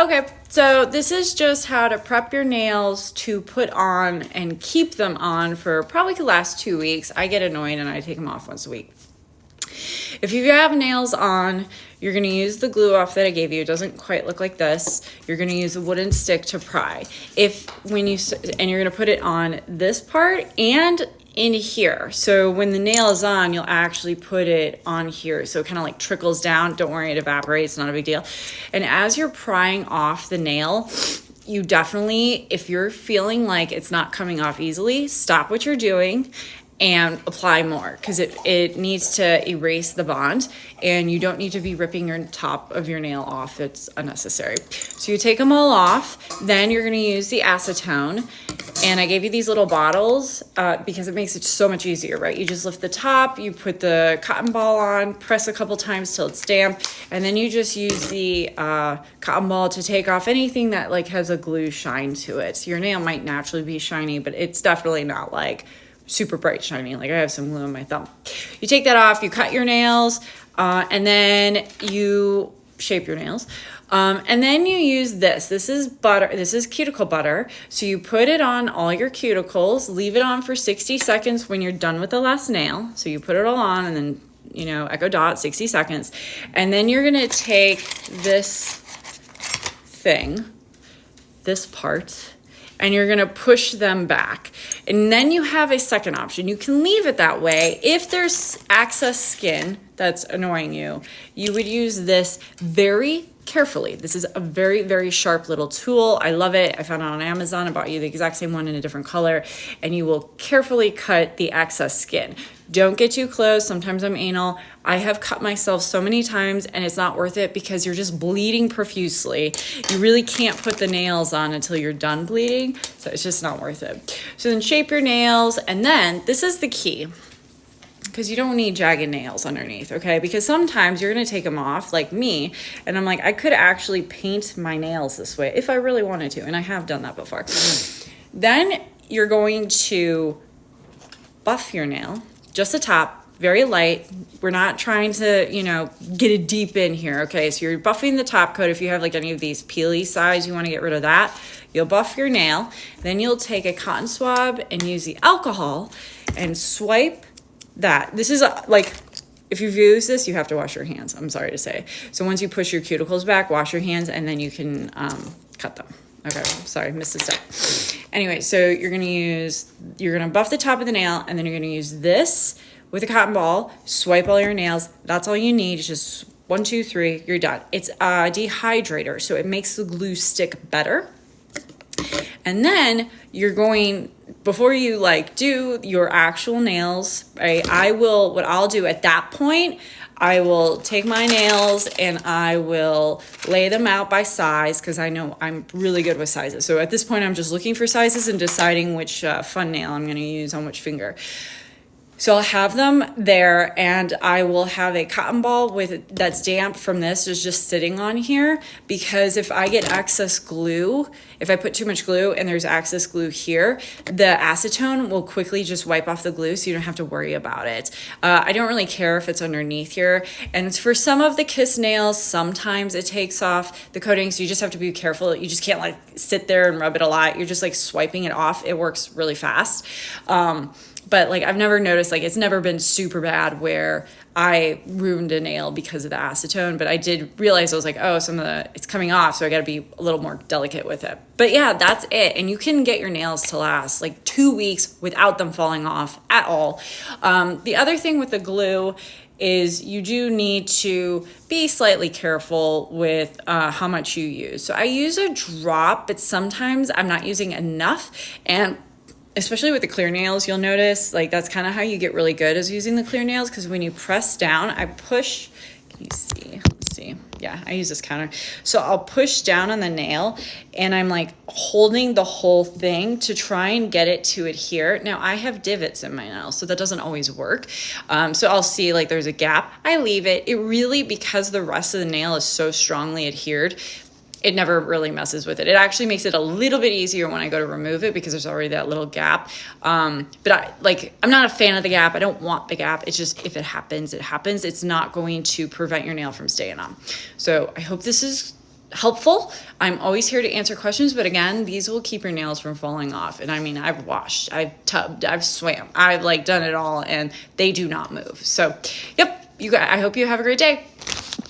Okay, so this is just how to prep your nails to put on and keep them on for probably the last 2 weeks. I get annoyed and I take them off once a week. If you have nails on, you're going to use the glue off that I gave you. It doesn't quite look like this. You're going to use a wooden stick to pry. And you're going to put it on this part and in here. So when the nail is on, you'll actually put it on here. So it kind of like trickles down. Don't worry, it evaporates. Not a big deal. And as you're prying off the nail, you definitely, if you're feeling like it's not coming off easily, stop what you're doing and apply more, because it needs to erase the bond, and you don't need to be ripping your top of your nail off. It's unnecessary. So you take them all off, then you're going to use the acetone, and I gave you these little bottles because it makes it so much easier, right? You just lift the top, you put the cotton ball on, press a couple times till it's damp, and then you just use the cotton ball to take off anything that like has a glue shine to it. So your nail might naturally be shiny, but it's definitely not like super bright shiny. Like I have some glue on my thumb. You take that off, you cut your nails, and then you shape your nails. And then you use this. This is butter. This is cuticle butter. So you put it on all your cuticles, leave it on for 60 seconds when you're done with the last nail. So you put it all on and then, echo dot, 60 seconds. And then you're going to take this thing, this part, and you're going to push them back. And then you have a second option. You can leave it that way. If there's excess skin that's annoying you, you would use this very carefully. This is a very, very sharp little tool. I love it. I found it on Amazon. I bought you the exact same one in a different color, and you will carefully cut the excess skin. Don't get too close. Sometimes I'm anal. I have cut myself so many times and it's not worth it because you're just bleeding profusely. You really can't put the nails on until you're done bleeding. So it's just not worth it. So then shape your nails, and then this is the key, because you don't need jagged nails underneath, okay? Because sometimes you're gonna take them off, like me, and I'm like, I could actually paint my nails this way if I really wanted to, and I have done that before. Then you're going to buff your nail, just the top, very light. We're not trying to, get it deep in here, okay? So you're buffing the top coat. If you have like any of these peely sides, you wanna get rid of that. You'll buff your nail. Then you'll take a cotton swab and use the alcohol and swipe that. This is like, if you've used this, you have to wash your hands, I'm sorry to say. So once you push your cuticles back, wash your hands, and then you can cut them. Okay, sorry, missed a step. Anyway, so you're gonna buff the top of the nail, and then you're gonna use this with a cotton ball, swipe all your nails. That's all you need. It's just 1, 2, 3, you're done. It's a dehydrator, so it makes the glue stick better. And then you're going, before you do your actual nails, right? What I'll do at that point, I will take my nails and I will lay them out by size, because I know I'm really good with sizes. So at this point, I'm just looking for sizes and deciding which fun nail I'm going to use on which finger. So I'll have them there, and I will have a cotton ball that's damp from this is just sitting on here, because if I get excess glue, if I put too much glue and there's excess glue here, the acetone will quickly just wipe off the glue, so you don't have to worry about it. I don't really care if it's underneath here. And for some of the kiss nails, sometimes it takes off the coating, so you just have to be careful. You just can't sit there and rub it a lot. You're just swiping it off. It works really fast. But I've never noticed, it's never been super bad where I ruined a nail because of the acetone. But I did realize, I was like, oh, it's coming off, so I got to be a little more delicate with it. But yeah, that's it. And you can get your nails to last 2 weeks without them falling off at all. The other thing with the glue is you do need to be slightly careful with how much you use. So I use a drop, but sometimes I'm not using enough. And especially with the clear nails, you'll notice that's kind of how you get really good, is using the clear nails, because when you press down, I push, can you see? Let's see. Yeah, I use this counter. So I'll push down on the nail, and I'm holding the whole thing to try and get it to adhere. Now I have divots in my nail, so that doesn't always work. So I'll see there's a gap. I leave it. It really, because the rest of the nail is so strongly adhered, it never really messes with it. It actually makes it a little bit easier when I go to remove it, because there's already that little gap. But I'm not a fan of the gap. I don't want the gap. It's just, if it happens, it happens. It's not going to prevent your nail from staying on. So I hope this is helpful. I'm always here to answer questions, but again, these will keep your nails from falling off. And I mean, I've washed, I've tubbed, I've swam, I've like done it all, and they do not move. So, yep, you guys, I hope you have a great day.